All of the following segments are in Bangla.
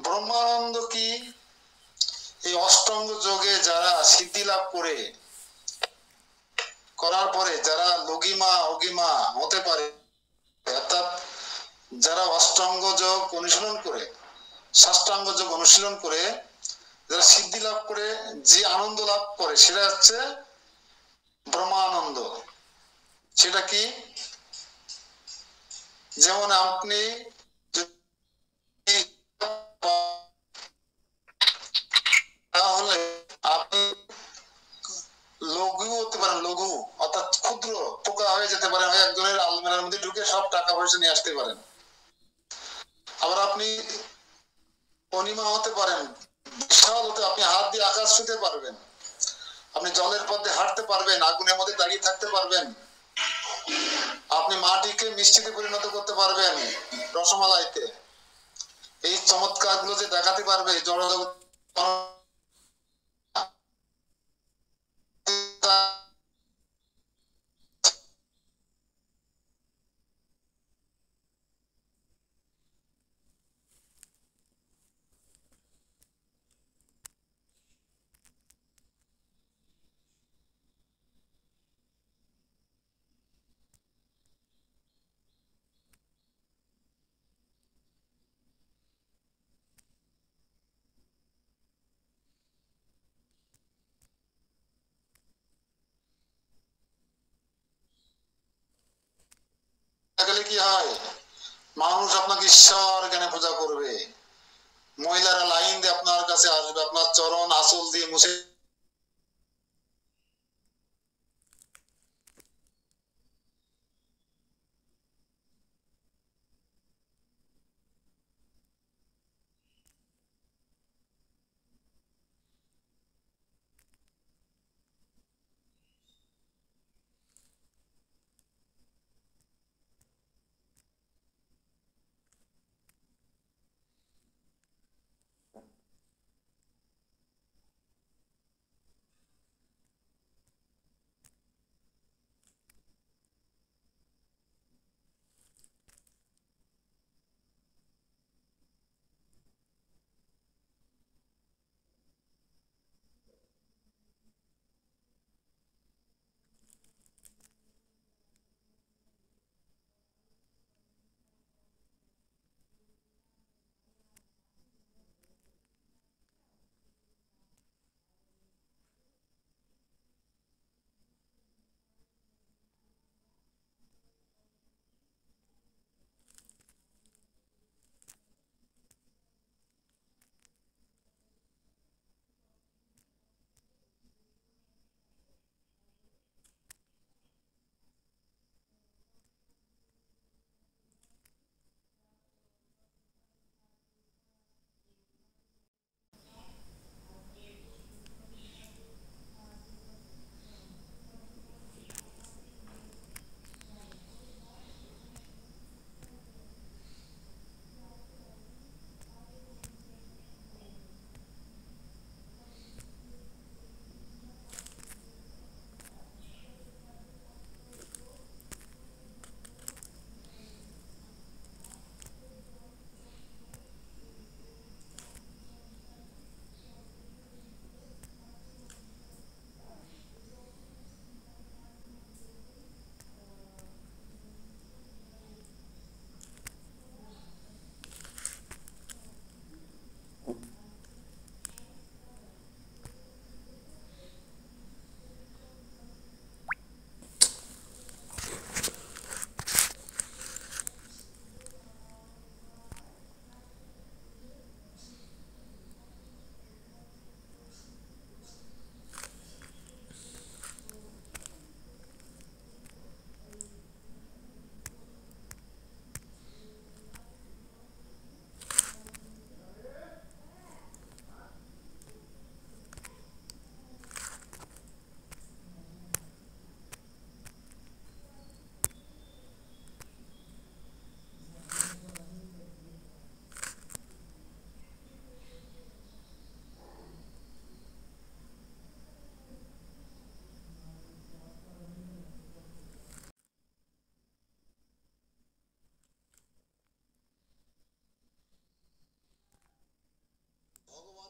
ব্রহ্মানন্দ কি এই অষ্টাঙ্গ যোগে যারা সিদ্ধি লাভ করার পরে যারা লঘিমা অগিমা হতে পারে, অর্থাৎ যারা অষ্টাঙ্গ যোগ অনুশীলন করে, ষষ্ঠাঙ্গ যোগ অনুশীলন করে যারা সিদ্ধি লাভ করে যে আনন্দ লাভ করে সেটা হচ্ছে ব্রহ্মানন্দ। সেটা কি? যেমন আপনি তাহলে আপনি লঘু হতে পারেন, লঘু অর্থাৎ ক্ষুদ্র পোকা হয়ে যেতে পারেন, একজনের আলমারির মধ্যে ঢুকে সব টাকা পয়সা নিয়ে আসতে পারেন। আবার আপনি অনিমা হতে পারেন, বিশাল হতে, আপনি হাত দিয়ে আকাশ ছুঁতে পারবেন, আপনি জলের পথে হাঁটতে পারবেন, আগুনের মধ্যে দাঁড়িয়ে থাকতে পারবেন, আপনি মাটিকে মিষ্টিতে পরিণত করতে পারবেন, রসমালাইতে। এই চমৎকার গুলো যে দেখাতে পারবে জড়জগৎ, গেলে কি হয়, মানুষ আপনাকে ঈশ্বর জ্ঞানে পূজা করবে, মহিলারা লাইন দিয়ে আপনার কাছে আসবে, আপনার চরণ আঁচল দিয়ে মুছে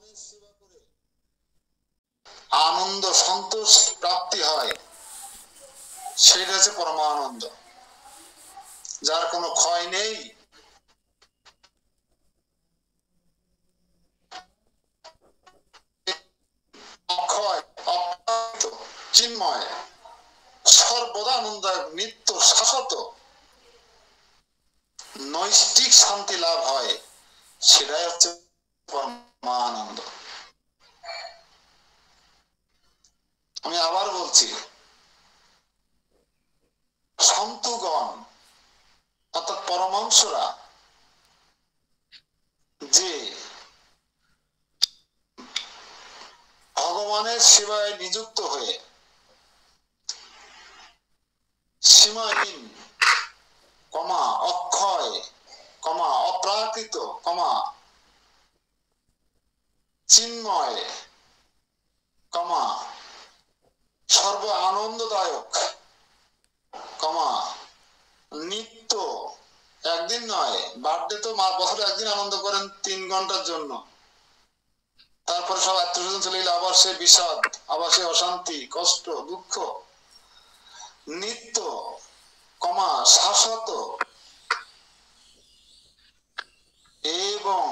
ভগবানের সেবা করে আনন্দ সন্তোষ প্রাপ্তি হয়, সেটা হচ্ছে পরমানন্দ, যার কোনো ক্ষয় নেই, অক্ষয়, অপ্রাকৃত, চিন্ময়, সর্বদা আনন্দদায়ক, নিত্য শাশ্বত নৈষ্ঠিক শান্তি লাভ হয়, সেটাই হচ্ছে পরমানন্দ। আমি আবার বলছি, সন্তগণ অর্থাৎ পরমাংশরা যে ভগবানের সেবায় নিযুক্ত হয়ে সীমাহীন, অক্ষয়, অপ্রাকৃত, চিন্ময়, সর্ব আনন্দদায়ক, নিত্য, একদিন নয়, বার্থডে তো বছরে একদিন আনন্দ করেন 3 ঘন্টার জন্য, তারপর সব আত্মীয় চলে গেলে আবার সে বিষাদ, আবার সে অশান্তি, কষ্ট, দুঃখ, নিত্য, শাশ্বত এবং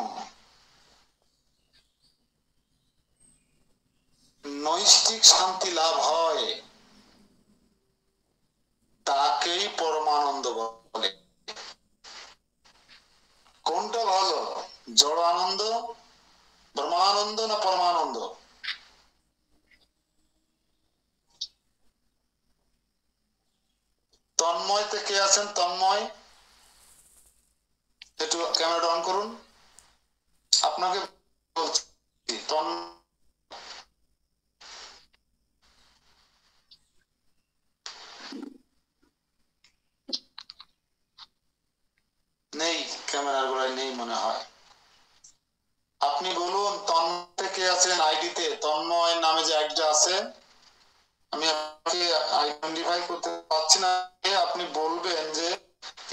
নৈষ্ঠিক শান্তি লাভ হয়, তাকেই পরমানন্দ বলে। কোনটা ভালো, জড় আনন্দ, ব্রহ্মানন্দ না পরমানন্দ? তন্ময় কে আছেন? তন্ময়, একটু ক্যামেরাটা অন করুন। আপনাকে বলছি, নেই, ক্যামেরার গোড়ায় নেই মনে হয়। আপনি বলুন তন্ময় কে আছেন? আইডিতে তন্ময় নামে যে আইডিটা আছে, আমি আপনাকে আইডেন্টিফাই করতে পারছি না, আপনি বলবেন যে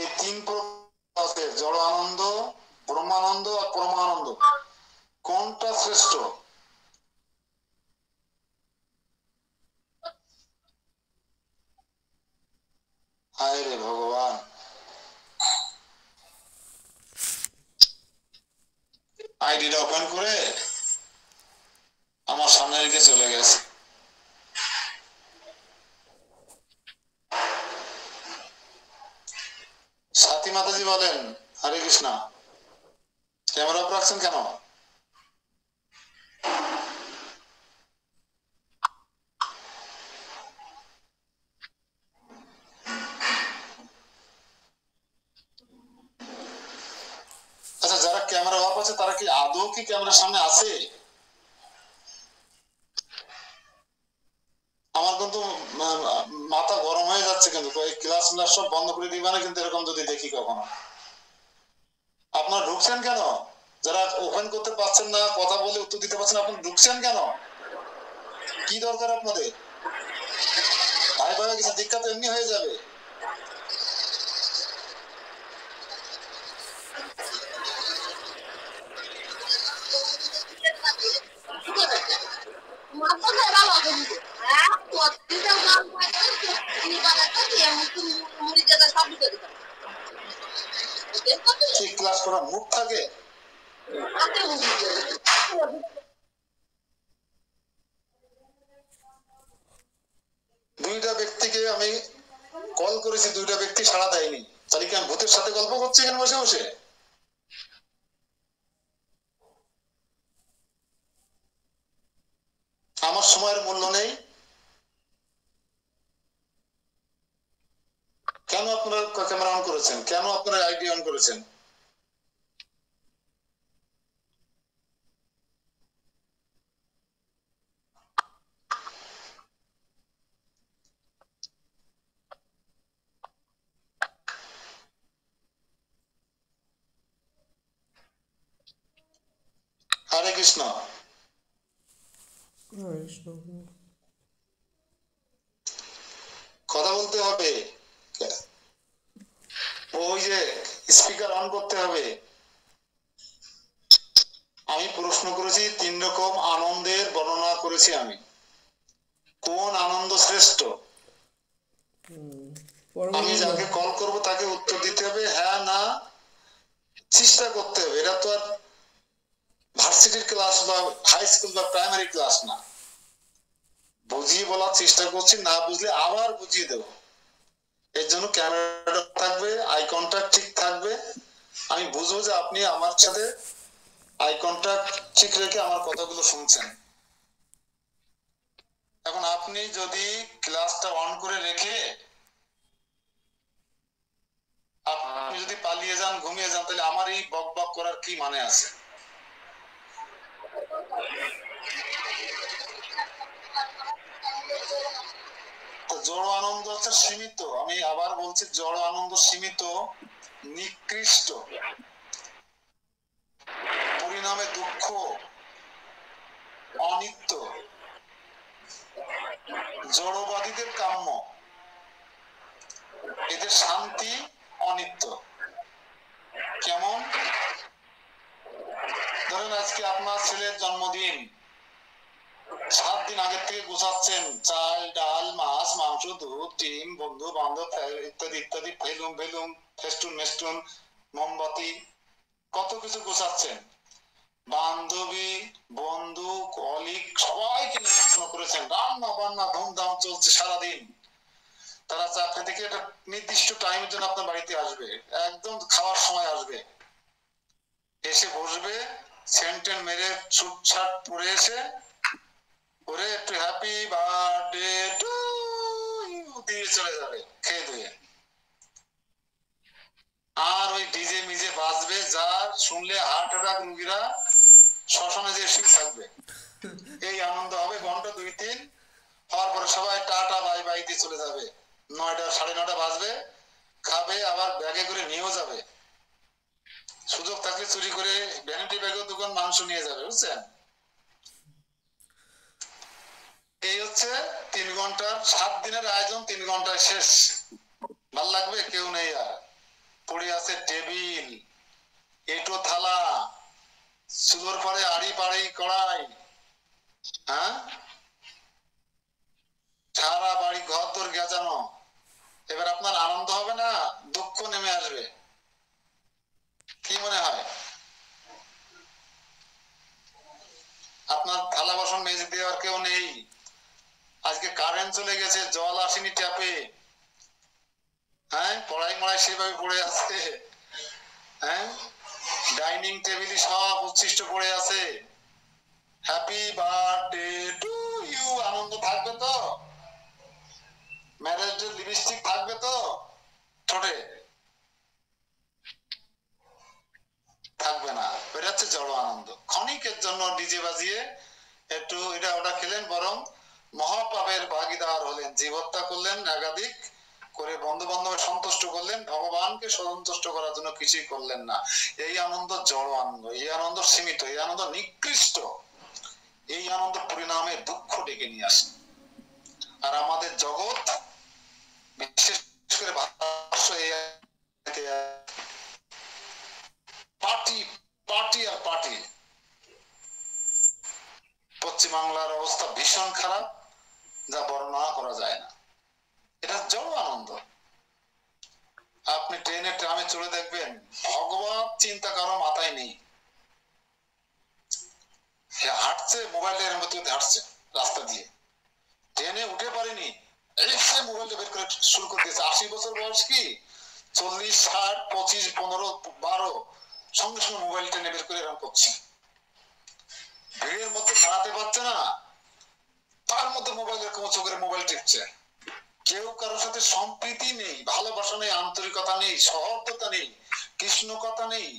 এই 3 প্রকার আছে, জড় আনন্দ, ব্রহ্মানন্দ আর পরমানন্দ, কোনটা শ্রেষ্ঠ? হায় রে ভগবান, আইডিটা ওপেন করে আমার সামনে রেখে চলে গেছে। সাথী মাতাজি বলেন, হরে কৃষ্ণ, ক্যামেরা অফ রাখছেন কেন? আচ্ছা, যারা ক্যামেরা অফ আছে তারা কি আদৌ কি ক্যামেরার সামনে আছে? আমার কিন্তু মাথা গরম হয়ে যাচ্ছে, কিন্তু এই ক্লাস সব বন্ধ করে দিবা না কিন্তু, এরকম যদি দেখি কখনো। আপনারা ঢুকছেন কেন? যারা ওপেন করতে পারছেন না, কথা বলে উত্তর দিতে পারছেন, আপনি ঢুকছেন কেন? কি দরকার আপনাদের? ভাই ভাই কিছু দীক্ষা তো এমনি হয়ে যাবে। ঠিক ক্লাস করার মুখ থাকে। দুইটা ব্যক্তিকে আমি কল করেছি, দুইটা ব্যক্তি সাড়া দেয়নি, তাহলে কি আমি ভূতের সাথে গল্প করছি এখানে বসে বসে? আমার সময়ের মূল্য নেই? কেন আপনারা ক্যামেরা অন করেছেন? কেন আপনারা আইডি অন করেছেন? হরে কৃষ্ণ। কথা বলতে হবে, ওই যে স্পিকার অন করতে হবে। আমি প্রশ্ন করেছি 3 রকম আনন্দের বর্ণনা করেছি আমি, কোন আনন্দ শ্রেষ্ঠ? আমি যাকে কল করব তাকে উত্তর দিতে হবে হ্যাঁ না, চেষ্টা করতে হবে। এটা তো আর ভার্সিটির ক্লাস বা হাই স্কুল বা প্রাইমারি ক্লাস না। বুঝিয়ে বলার চেষ্টা করছি, না বুঝলে আবার বুঝিয়ে দেব। এর জন্য ক্যামেরাটা থাকবে, আই কন্টাক্ট ঠিক থাকবে, আমি বুঝবো যে আপনি আমার সাথে আই কন্টাক্ট ঠিক রেখে আমার কথাগুলো শুনছেন। এখন আপনি যদি ক্লাসটা অন করে রেখে আপনি যদি পালিয়ে যান, ঘুমিয়ে যান, তাহলে আমার এই বক বক করার কি মানে আছে? জড় আনন্দ হচ্ছে সীমিত, আমি আবার বলছি জড় আনন্দ সীমিত, নিকৃষ্ট, পরিণামে দুঃখ, অনিত্য, জড়বাদীদের কাম্য, এদের শান্তি অনিত্য। কেমন? ধরেন আজকে আপনার ছেলের জন্মদিন, 7 দিন আগের থেকে গোছাচ্ছেন, চাল ডাল মাছ মাংস দুধ ডিম বন্ধু বান্ধব ইত্যাদি ইত্যাদি, বেলুন বেলুন ফেস্টুন মেস্টুন মোমবাতি কত কিছু গোছাচ্ছেন, বান্ধবী বন্ধু কলিগ সবাইকে নিমন্ত্রণ করেছেন, রান্না বান্না ধুমধাম চলছে সারাদিন। তারা চাকরি থেকে একটা নির্দিষ্ট টাইমের জন্য আপনার বাড়িতে আসবে, একদম খাওয়ার সময় আসবে, এসে বসবে, সেন্টেন মেরে ছুটছাট পরে এসে ওরে একটু হ্যাপি বার্থডে টু ইউ দিয়ে চলে যাবে খেয়ে দিয়ে। আর ওই ডিজে মিজে বাজবে, যা শুনলে হার্ট অ্যাটাক রোগীরা শ্মশানে যে শুয়ে থাকবে। এই আনন্দ হবে ঘন্টা 2-3, হওয়ার পরে সবাই টাটা বাই বাই দিয়ে চলে যাবে। 9টা 9:30 বাজবে, খাবে, আবার ব্যাগে করে নিয়েও যাবে। সুযোগ থাকলে চুরি করে ভ্যানিটি ব্যাগের দোকান মাংস নিয়ে যাবে, বুঝছেন? এই হচ্ছে 3 ঘন্টার 7 দিনের আয়োজন, 3 ঘন্টায় শেষ। ভাল লাগবে? কেউ নেই আর। পড়ে আছে টেবিল, এটো থালা, চুলোর পরে আড়ি পাড়ি কড়াই, হ্যাঁ, সারা বাড়ি ঘর দর গেজানো। এবার আপনার আনন্দ হবে না, দুঃখ নেমে আসবে। কি মনে হয়? আপনার থালা বাসন মেজে দেওয়ার কেউ নেই, আজকে কারেন্ট চলে গেছে, জল আসেনি ট্যাপে, হ্যাঁ, কড়াই মড়াই সেভাবে পড়ে আছে, হ্যাঁ, ডাইনিং টেবিলে সব উচ্ছিষ্ট পড়ে আছে। হ্যাপি বার্থডে টু ইউ আনন্দ থাকবে তো? ম্যারেজ ডে লিপস্টিক থাকবে তো ঠোঁটে? থাকবে না। এটা হচ্ছে জড় আনন্দ। ক্ষণিকের জন্য ডিজে বাজিয়ে একটু এটা ওটা খেলেন, বরং মহাপাপের ভাগীদার হলেন, জীব হত্যা করলেন একাধিক করে, বন্ধু বান্ধবের সন্তুষ্ট করলেন, ভগবানকে সন্তুষ্ট করার জন্য কিছুই করলেন না। এই আনন্দ জড় আনন্দ, এই আনন্দ সীমিত, এই আনন্দ নিকৃষ্ট, এই আনন্দ পরিণামে দুঃখ ডেকে নিয়ে আসে। আর আমাদের জগৎ বিশেষ করে ভারতবর্ষ পার্টি পার্টি আর পার্টি। পশ্চিমবাংলার অবস্থা ভীষণ খারাপ, যা বর্ণনা করা যায় না। এটা জড় আনন্দ। আপনি ট্রেনে ট্রামে চড়ে দেখবেন, ভগবান চিন্তা কারো মাথায় নেই, হাঁটছে মোবাইলের মধ্যে হাঁটছে রাস্তা দিয়ে, ট্রেনে উঠে পারেনি, মোবাইলটা বের করে শুরু করে দিয়েছে। 80 বছর বয়স কি 40 60 25 15 12 সঙ্গে সঙ্গে মোবাইল টেনে বের করে এরকম করছে। ভিড়ের মধ্যে দাঁড়াতে পারছে না, তার মধ্যে মোবাইলের কোঁচো করে মোবাইল টিপছে। কেউ কারোর সাথে সম্প্রীতি নেই, ভালোবাসা নেই, আন্তরিকতা নেই, সহর্দতা নেই, কৃষ্ণ কথা নেই,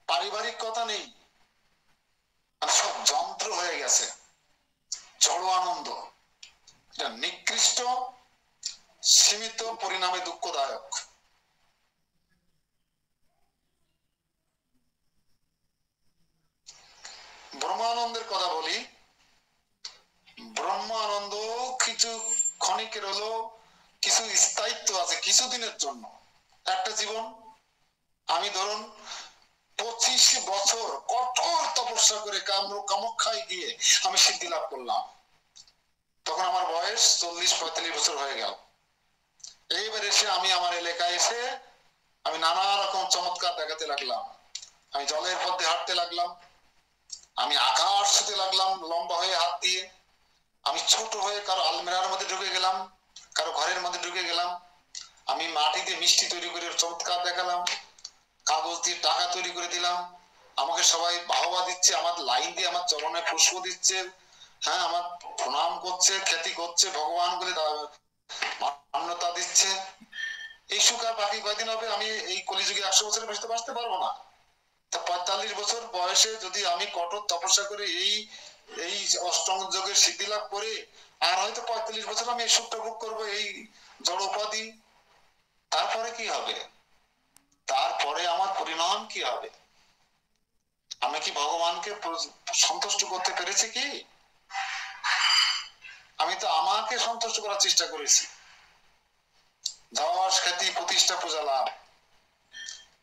পারিবারিক কথা নেই, সব যন্ত্র হয়ে গেছে। জড় আনন্দ, এটা নিকৃষ্ট, সীমিত, পরিণামে দুঃখদায়ক। ব্রহ্মানন্দের কথা বলি। ব্রহ্মানন্দ কিছু ক্ষণিকের হলো, কিছু স্থায়িত্ব আছে কিছুদিনের জন্য। একটা জীবন, আমি ধরুন 25 বছর কঠোর তপস্যা করে কামাখ্যায় গিয়ে আমি সিদ্ধি লাভ করলাম। তখন আমার বয়স 40-45 বছর হয়ে গেল। এইবার এসে আমি আমার এলাকায় এসে আমি নানা রকম চমৎকার দেখাতে লাগলাম। আমি জলের মধ্যে হাঁটতে লাগলাম, আমি আকাশ ছুতে লাগলাম লম্বা হয়ে হাত দিয়ে, আমি ছোট হয়ে কারো আলমিরার মধ্যে ঢুকে গেলাম, কারো ঘরের মধ্যে ঢুকে গেলাম, আমি মাটিতে মিষ্টি তৈরি করে চমৎকার দেখালাম, কাগজ দিয়ে টাকা তৈরি করে দিলাম, আমাকে সবাই বাহবা দিচ্ছে, আমার লাইন দিয়ে আমার চরণে পুষ্প দিচ্ছে, হ্যাঁ আমার প্রণাম করছে, খ্যাতি করছে, ভগবান বলে মান্যতা দিচ্ছে। এই সুখ আর বাকি কয়দিন হবে? আমি এই কলিযুগে 100 বছরের বেশি তো বাঁচতে পারবো না। তা 45 বছর বয়সে যদি আমি কঠোর তপস্যা করে এই অষ্টম যোগের সিদ্ধি লাভ করে আর হয়তো 45 বছর আমি এই সুখটা ভোগ করবো, এই জড় উপাধি, তারপরে কি হবে? তারপরে আমার পরিণাম কি হবে? আমি কি ভগবানকে সন্তুষ্ট করতে পেরেছি কি? আমি তো আমাকে সন্তুষ্ট করার চেষ্টা করেছি। যশ খ্যাতি প্রতিষ্ঠা পূজা লাভ,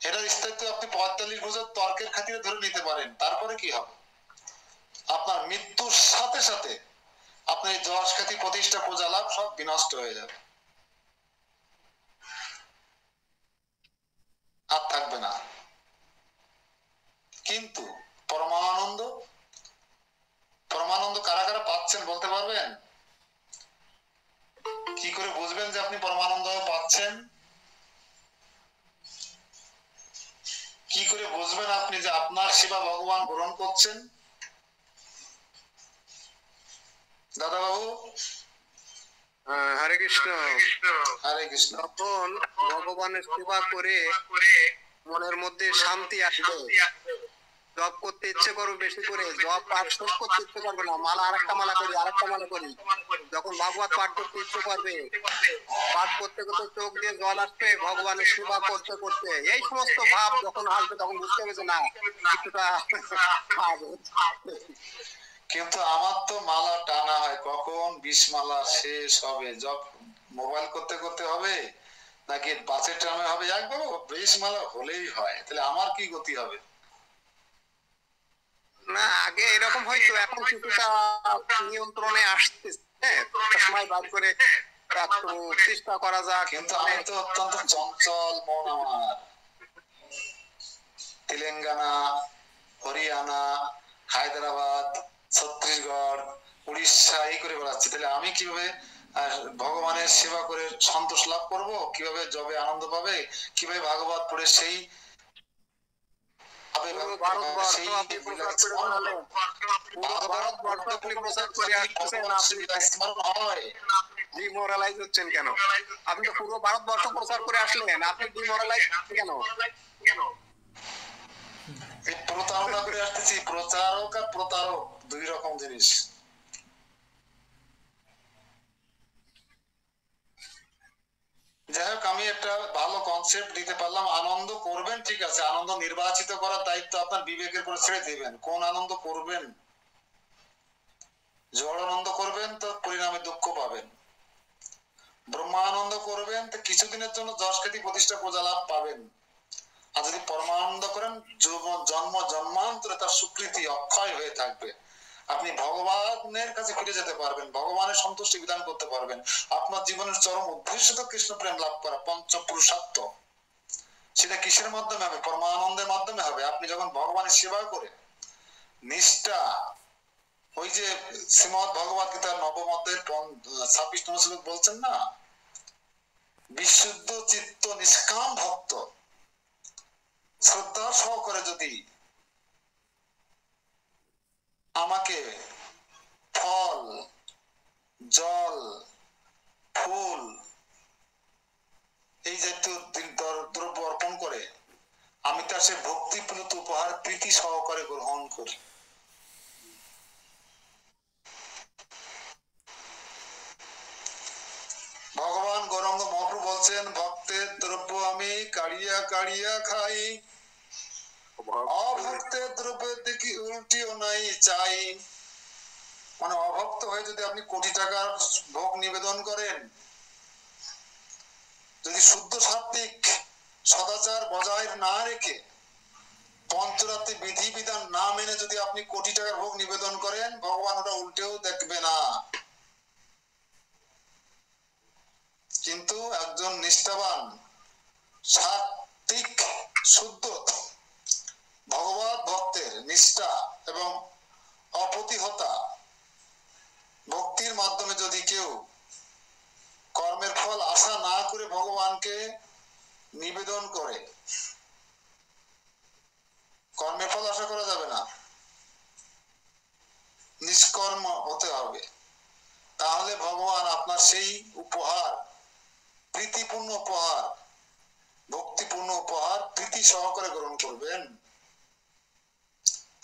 এটার স্থায়িত্ব আপনি 45 বছর তর্কের খাতিরে ধরে নিতে পারেন, তারপরে কি হবে? আপনার মৃত্যুর সাথে সাথে আপনার যশ খ্যাতি প্রতিষ্ঠা পূজা লাভ সব বিনষ্ট হয়ে যাবে, আর থাকবে না। কিন্তু পরমানন্দ, পরমানন্দ কারা কারা পাচ্ছেন বলতে পারবেন? কি করে বুঝবেন যে আপনি পরমানন্দ পাচ্ছেন? কি করে বুঝবেন আপনি যে আপনার সেবা ভগবান গ্রহণ করছেন? দাদা বাবু। হরে কৃষ্ণ। হরে কৃষ্ণ। তখন ভগবানের সেবা করে মনের মধ্যে শান্তি আসবে, জপ করতে ইচ্ছে করো বেশি করে, জপ আর শেষ করতে ইচ্ছে করবে না, মালা আরেকটা মালা করি আরেকটা মালা করি। যখন ভাগবত পাঠ করতে ইচ্ছে করবে, পাঠ করতে করতে চোখ দিয়ে জল আসবে, ভগবানের সেবা করতে করতে এই সমস্ত ভাব যখন আসবে তখন বুঝতে হবে যে না কিছুটা। কিন্তু আমার তো মালা টানা হয়, কখন 20 মালা শেষ হবে? জব মোবাইল করতে করতে হবে নাকি বাসের ট্রামে হবে? একবার 20 মালা হলেই হয়, তাহলে আমার কি গতি হবে? না আগে এরকম হয়তো, এখন কিছুটা নিয়ন্ত্রণে আসতেছে, সময় বাদ করে একটু চেষ্টা করা যাক। কিন্তু আমি তো অত্যন্ত চঞ্চল মন আমার, তেলেঙ্গানা, হরিয়ানা, হায়দ্রাবাদ, ছত্তিশগড়, উড়িষ্যা এই করে বেড়াচ্ছি, তাহলে আমি কিভাবে ভগবানের সেবা করে সন্তোষ লাভ করব? কিভাবে জবে আনন্দ পাবে? কিভাবে ভাগবত পড়ে সেই ডিমোরালাইজ হচ্ছেন কেন? আপনি তো পুরো ভারতবর্ষ প্রচার করে আসলেন, আপনি ডিমোরালাইজ কেন? প্রতারণা করে আসতেছি। প্রচারক আর প্রতারক দুই রকম জিনিস। যাই হোক, আমি একটা ভালো কনসেপ্ট দিতে পারলাম। আনন্দ করবেন, ঠিক আছে, আনন্দ নির্বাচিত করার দায়িত্ব আপনার বিবেকের উপর ছেড়ে দিবেন। কোন আনন্দ করবেন? জড় আনন্দ করবেন তো পরিণামে দুঃখ পাবেন। ব্রহ্মানন্দ করবেন তো কিছুদিনের জন্য যশ খ্যাতি প্রতিষ্ঠা পূজা লাভ পাবেন। আর যদি পরমানন্দ করেন জন্ম জন্মান্তরে তার স্বীকৃতি অক্ষয় হয়ে থাকবে। আপনি ভগবানের কাছে ফিরে যেতে পারবেন, ভগবানের সন্তুষ্টি বিধান করতে পারবেন। আপনার জীবনের চরম উদ্দেশ্য তো কৃষ্ণ প্রেম লাভ করা, পঞ্চ পুরুষার্থ। সেটা কিসের মাধ্যমে হবে? পরমানন্দের মাধ্যমে হবে। আপনি যখন ভগবানের সেবা করে নিষ্ঠা, ওই যে শ্রীমদ ভগবত গীতার নবম অধ্যায়ের 26 নম্বর শ্লোক বলছেন না, বিশুদ্ধ চিত্ত নিষ্কাম ভক্ত শ্রদ্ধা সহকারে যদি আমাকে ফল, জল, ফুল এই জাতীয় দ্রব্য অর্পণ করে আমি তার সে ভক্তিপ্রীত উপহার প্রীতি সহকারে গ্রহণ করি। ভগবান গৌরাঙ্গ মহাপ্রভু বলছেন, ভক্তের দ্রব্য আমি কাড়িয়া কাড়িয়া খাই, অভক্তের দ্রব্যের দেখি উল্টিও নাই চাই। মানে অভক্ত হয়ে যদি আপনি কোটি টাকার ভোগ নিবেদন করেন, যদি শুদ্ধ সাত্বিক সদাচার বজায় না রেখে পঞ্চরাত্রি বিধি বিধান না মেনে যদি আপনি কোটি টাকার ভোগ নিবেদন করেন, ভগবান ওটা উল্টেও দেখবে না। কিন্তু একজন নিষ্ঠাবান, সাত্বিক, শুদ্ধ ভগবত ভক্তের নিষ্ঠা এবং অপ্রতিহতা ভক্তির মাধ্যমে যদি কেউ কর্মের ফল আশা না করে ভগবানকে নিবেদন করে, কর্মের ফল আশা করা যাবে না, নিষ্কর্ম হতে হবে, তাহলে ভগবান আপনার সেই উপহার, প্রীতিপূর্ণ উপহার, ভক্তিপূর্ণ উপহার প্রীতি সহকারে গ্রহণ করবেন।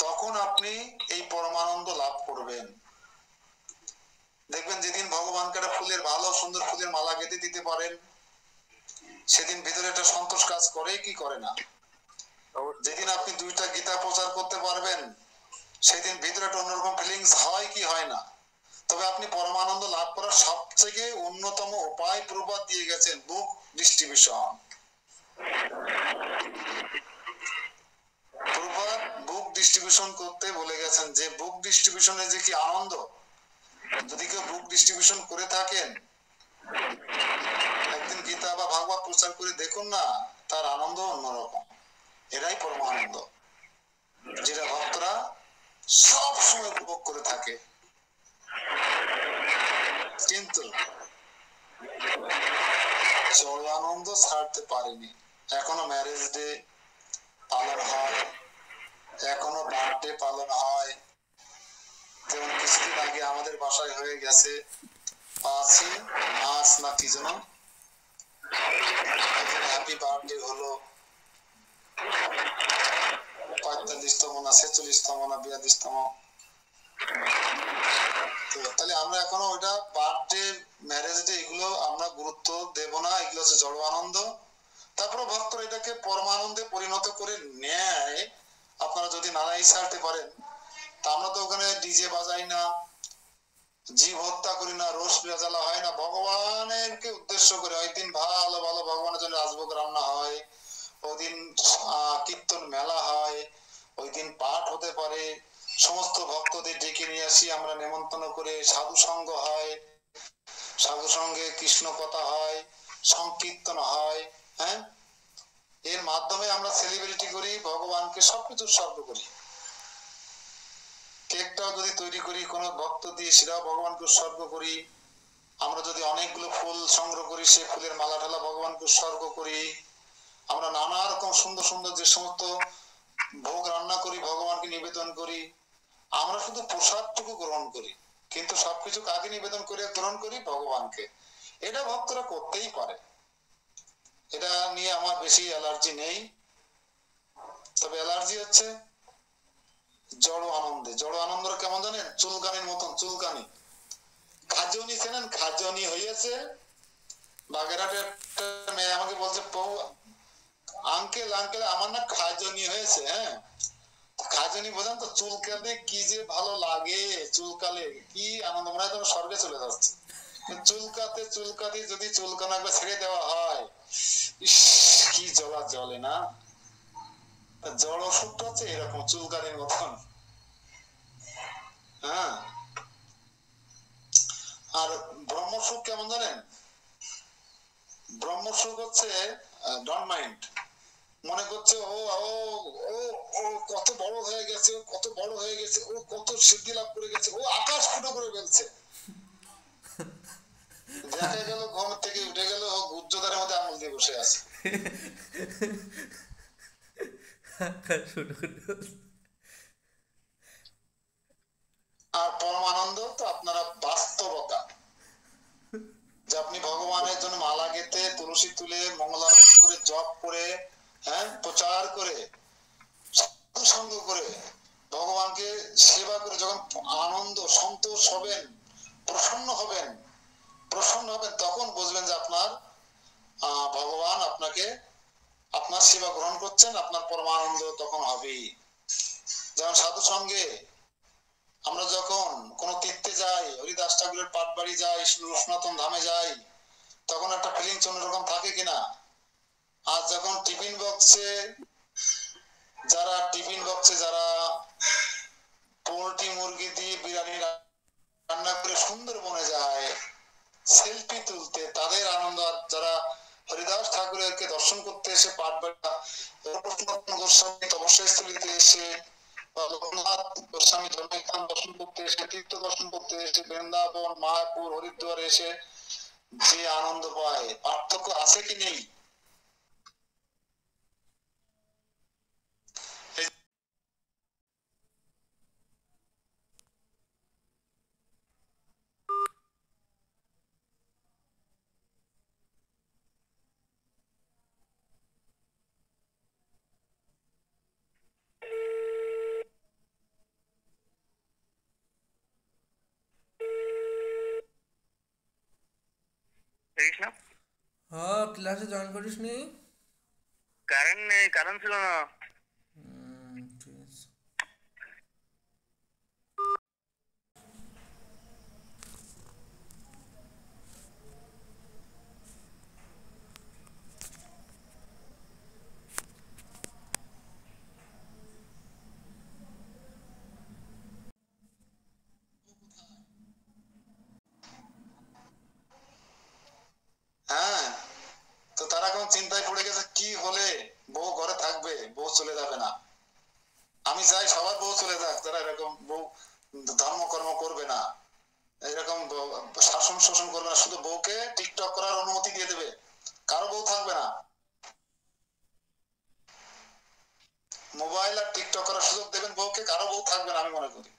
তখন আপনি এই পরমানন্দ লাভ করবেন। দেখবেন যেদিন ভগবানকে একটা ফুলের, ভালো সুন্দর ফুলের মালা গেঁথে দিতে পারেন, সেদিন ভিতরে একটা সন্তোষ কাজ করে কি করে না? যেদিন আপনি 2টা গীতা প্রচার করতে পারবেন, সেদিন ভিতরে একটা অন্যরকম ফিলিংস হয় কি হয় না? তবে আপনি পরমানন্দ লাভ করার সবথেকে অন্যতম উপায় প্রবাদ দিয়ে গেছেন, বুক ডিস্ট্রিবিউশন। প্রবাদ বুক ডিস্ট্রিবিউশন করতে বলে গেছেন, যে বুক ডিস্ট্রিবিউশনে যে কি আনন্দ, যদি কেউ বুক ডিস্ট্রিবিউশন করে থাকেন, একদিন গীতা বা ভাগবত প্রচার করে দেখুন না, তার আনন্দ অন্যরকম। এরাই পরমানন্দ, যেটা ভক্তরা সব সময় উপভোগ করে থাকে। কিন্তু জল আনন্দ ছাড়তে পারেনি। এখনো ম্যারেজ ডে পালন হয়, এখনো বার্থডে পালন হয়। যেমন কিছুদিন আগে আমাদের বাসায় হয়ে গেছে 5ই মার্চ না কি যেন, হ্যাপি বার্থডে হলো 45তম না 46তম না 42তম। তাহলে আমরা এখনো ওইটা বার্থডে, ম্যারেজ ডে এগুলো আমরা গুরুত্ব দেব না, এগুলো হচ্ছে জড় আনন্দ। তারপরে ভক্তরা এটাকে পরমানন্দে পরিণত করে নেয়। আপনারা যদি নারাই ছাড়তে পারেন, তা আমরা তো ওখানে ডিজে বাজাই না, জীব হত্যা করি না, রোষ জ্বালা হয় না, ভগবানকে উদ্দেশ্য করে ওই দিন ভালো ভালো ভগবানের জন্য রাজভোগ রান্না হয়, ওই দিন কীর্তন মেলা হয়, ওই দিন পাঠ হতে পারে, সমস্ত ভক্তদের ডেকে নিয়ে আসি আমরা নেমন্তন্ন করে, সাধু সঙ্গ হয়, সাধু সঙ্গে কৃষ্ণ কথা হয়, সংকীর্তন হয়। হ্যাঁ, এর মাধ্যমে আমরা সেলিব্রিটি করি, ভগবানকে সবকিছু উৎসর্গ করি। কেকটাও যদি তৈরি করি কোন ভক্ত দিয়ে, সেটাও ভগবানকে উৎসর্গ করি। আমরা যদি অনেকগুলো ফুল সংগ্রহ করি, সেই ফুলের মালা ঢালা ভগবানকে উৎসর্গ করি। আমরা নানা রকম সুন্দর সুন্দর যে সমস্ত ভোগ রান্না করি, ভগবানকে নিবেদন করি। আমরা শুধু প্রসাদটুকু গ্রহণ করি, কিন্তু সবকিছু কাকে নিবেদন করে গ্রহণ করি? ভগবানকে। এটা ভক্তরা করতেই পারে, এটা নিয়ে আমার বেশি অ্যালার্জি নেই। তবে অ্যালার্জি হচ্ছে জড় আনন্দে। জড় আনন্দ কেমন জানেন? চুলকানির মতন চুলকানি। খাজনি চেনেন? খাজনি হয়েছে বাগেরহাটে একটা মেয়ে আমাকে বলছে, আঙ্কেল আঙ্কেল আমার না খাজনি হয়েছে। হ্যাঁ, খাজনি বোঝেন তো? চুলকালে কি যে ভালো লাগে, চুলকালে কি আনন্দ, মনে হয় তোমার স্বর্গে চলে যাচ্ছে। চুলকাতে চুলকাতে যদি চুলকানো একবার ছেড়ে দেওয়া হয়, ইস কি জ্বলা জ্বলে না। জড় ওষুধটা হচ্ছে এরকম চুলকানির মতন। হ্যাঁ, আর ব্রহ্মসুখ কেমন জানেন? ব্রহ্মসুখ হচ্ছে ডন মাইন্ড। মনে করছে ও ও ও ও কত বড় হয়ে গেছে, ও কত বড় হয়ে গেছে, ও কত সিদ্ধি লাভ করে গেছে, ও আকাশ ফুটো করে ফেলছে। দেখা গেল ঘুম থেকে উঠে গেল, ও গুজ্জদারের মধ্যে আঙুল দিয়ে বসে আছে। আর পরমানন্দ তো আপনারা বাস্তবতা, যে আপনি ভগবানের জন্য মালা গেতে, তুলসী তুলে, মঙ্গলারতি করে, জপ করে, হ্যাঁ, প্রচার করে, সঙ্গ করে, ভগবানকে সেবা করে যখন আনন্দ সন্তোষ হবেন, প্রসন্ন হবেন, প্রসন্ন হবেন, তখন বুঝবেন যে আপনার ভগবান আপনাকে, আপনার সেবা গ্রহণ করছেন, আপনার পরমানন্দ তখন হবেই। যেমন সাধু সঙ্গে আমরা যখন কোন তীর্থে যাই, হরিদাস ঠাকুরের পাট বাড়ি যাই, সনাতন ধামে যাই, তখন একটা ফিলিংস অন্যরকম থাকে কিনা? আর যখন টিফিন বক্সে যারা টিফিন বক্সে যারা পোল্ট্রি মুরগি দিয়ে বিরিয়ানি রান্না করে সুন্দরবনে যায় সেলফি তুলতে, তাদের আনন্দ। আর যারা হরিদাস ঠাকুরেরকে দর্শন করতে এসে পাটবেড়া গোস্বামী তপস্যাস্থলীতে এসে বা লোকনাথ গোস্বামী ধর্মস্থান দর্শন করতে এসে, তীর্থ দর্শন করতে এসে, বৃন্দাবন মায়াপুর হরিদ্বারে এসে যে আনন্দ পায়, পার্থক্য আছে কি নেই? হ্যাঁ, ক্লাসে জয়েন করিস নি? কারেন্ট নেই, কারেন্ট ছিল না। ঠিক আছে। হ্যাঁ, তো তারা কোন চিন্তায় পড়ে গেছে কি হলে বউ ঘরে থাকবে, বউ চলে যাবে না। আমি চাই সবার বউ চলে যাক, যারা এরকম বউ ধর্মকর্ম করবে না, এরকম শাসন শোষণ করবে না, শুধু বউকে টিকটক করার অনুমতি দিয়ে দেবে, কারো বউ থাকবে না। মোবাইল আর টিকটক করার সুযোগ দেবেন বউকে, কারো বউ থাকবে না আমি মনে করি।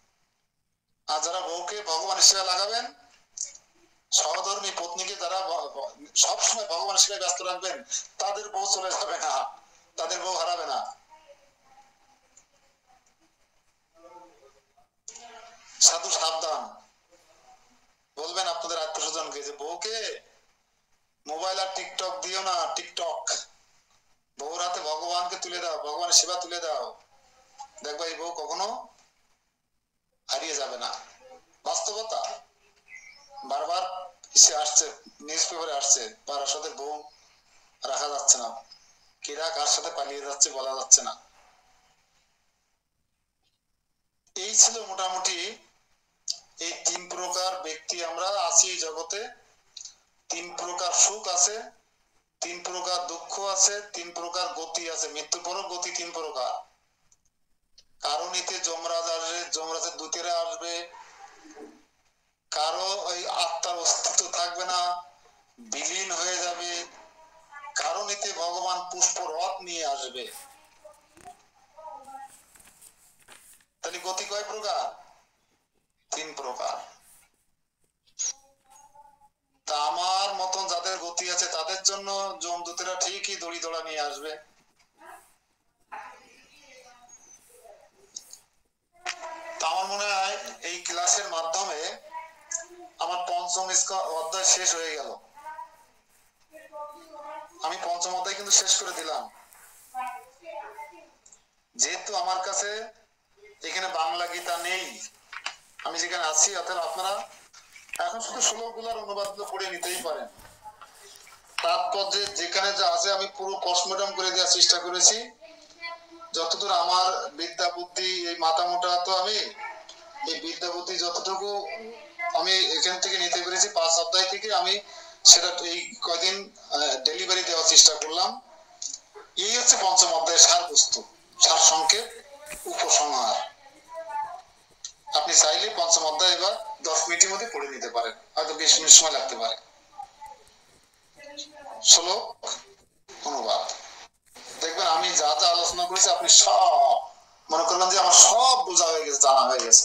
আর যারা বউকে ভগবান হিসেবে লাগাবেন, সহধর্মী পত্নীকে যারা সবসময় ভগবানের সেবায় ব্যস্ত রাখবেন, তাদের বউ চলে যাবে না, তাদের বউ হারাবে না। সাধু সাবধান, বলবেন আপনাদের আত্মীয় স্বজনকে যে বউকে মোবাইল আর টিকটক দিও না, টিকটক বউর হাতে ভগবানকে তুলে দাও, ভগবানের সেবা তুলে দাও, দেখবা এই বউ কখনো হারিয়ে যাবে না। বাস্তবতা বারবার এসে আসছে, নিউজ পেপারে আসছে, বারাসতের বউ রাখা যাচ্ছে না, কেরা কার সাথে পালিয়ে যাচ্ছে বলা যাচ্ছে না। এই ছিল মোটামুটি এই 3 প্রকার ব্যক্তি আমরা আছি এই জগতে। 3 প্রকার সুখ আছে, 3 প্রকার দুঃখ আছে, 3 প্রকার গতি আছে, মৃত্যু পরও গতি 3 প্রকার। কারো নিতে যমরাজ আসবে, যমরাজের দূতেরা আসবে, কারো ওই আত্মার অস্তিত্ব থাকবে না, বিলীন হয়ে যাবে, কারো নিতে ভগবান পুষ্প রথ নিয়ে আসবে। তাহলে গতি কয় প্রকার? 3 প্রকার। তা আমার মতন যাদের গতি আছে তাদের জন্য যমদূতেরা ঠিকই দড়ি দোড়া নিয়ে আসবে। তা আমার মনে হয় এই ক্লাসের মাধ্যমে আমার 5ম অধ্যায় শেষ হয়ে গেল। আমি 5ম অধ্যায় কিন্তু শেষ করে দিলাম। যেহেতু আমার কাছে এখানে বাংলা গীতা নেই, আমি যেখানে আছি, অতএব আপনারা এখন শুধু শ্লোকগুলোর অনুবাদগুলো পড়ে নিতেই পারেন। তাৎপর্যে যেখানে যা আছে আমি পুরো পোস্টমর্টম করে দেওয়ার চেষ্টা করেছি, যতদূর আমার বিদ্যা বুদ্ধি, এই মাথা মোটা তো আমি এই বিদ্যা বুদ্ধি যতটুকু আমি এখান থেকে নিতে পেরেছি 5 অধ্যায় থেকে, আমি সেটা এই কয়দিন ডেলিভারি দেওয়ার চেষ্টা করলাম। এই হচ্ছে 5ম অধ্যায়ের সার বস্তু, সার সংক্ষেপ, উপসংহার। আপনি চাইলে 5ম অধ্যায় এবার 10 মিনিটের মধ্যে পড়ে নিতে পারেন, হয়তো 20 মিনিট সময় লাগতে পারে। শ্লোক অনুবাদ দেখবেন আমি যা যা আলোচনা করেছি আপনি সব মনে করবেন যে আমার সব বোঝা হয়ে গেছে, জানা হয়ে গেছে।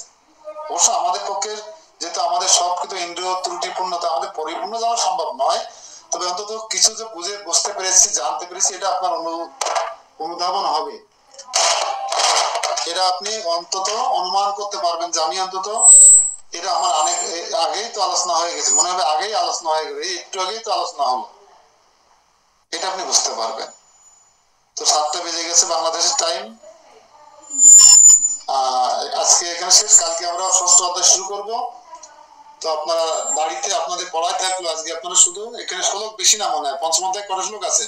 অবশ্য আমাদের পক্ষে যেহেতু আমাদের সব কিন্তু ইন্দ্রিয় ত্রুটিপূর্ণতা, আমাদের পরিপূর্ণ জানা সম্ভব নয়, তবে অন্তত কিছু যে বুঝতে পেরেছি, জানতে পেরেছি, এটা আপনার অনুধাবন হবে। এটা আপনি অন্তত অনুমান করতে পারবেন যে আমি অন্তত এটা আমার অনেক আগেই তো আলোচনা হয়ে গেছে, মনে হবে আগেই আলোচনা হয়ে গেছে, একটু আগেই তো আলোচনা হলো, এটা আপনি বুঝতে পারবেন। তো 7টা বেজে গেছে বাংলাদেশের টাইম। আজকে এখানে শেষ, কালকে আমরা 6ষ্ঠ অধ্যায় শুরু করব। তো আপনারা বাড়িতে আপনাদের পড়ায় থাকলো, আজকে আপনারা শুধু এখানে শ্লোক বেশি না, মনে হয় 5ম অধ্যায় কটা শ্লোক আছে?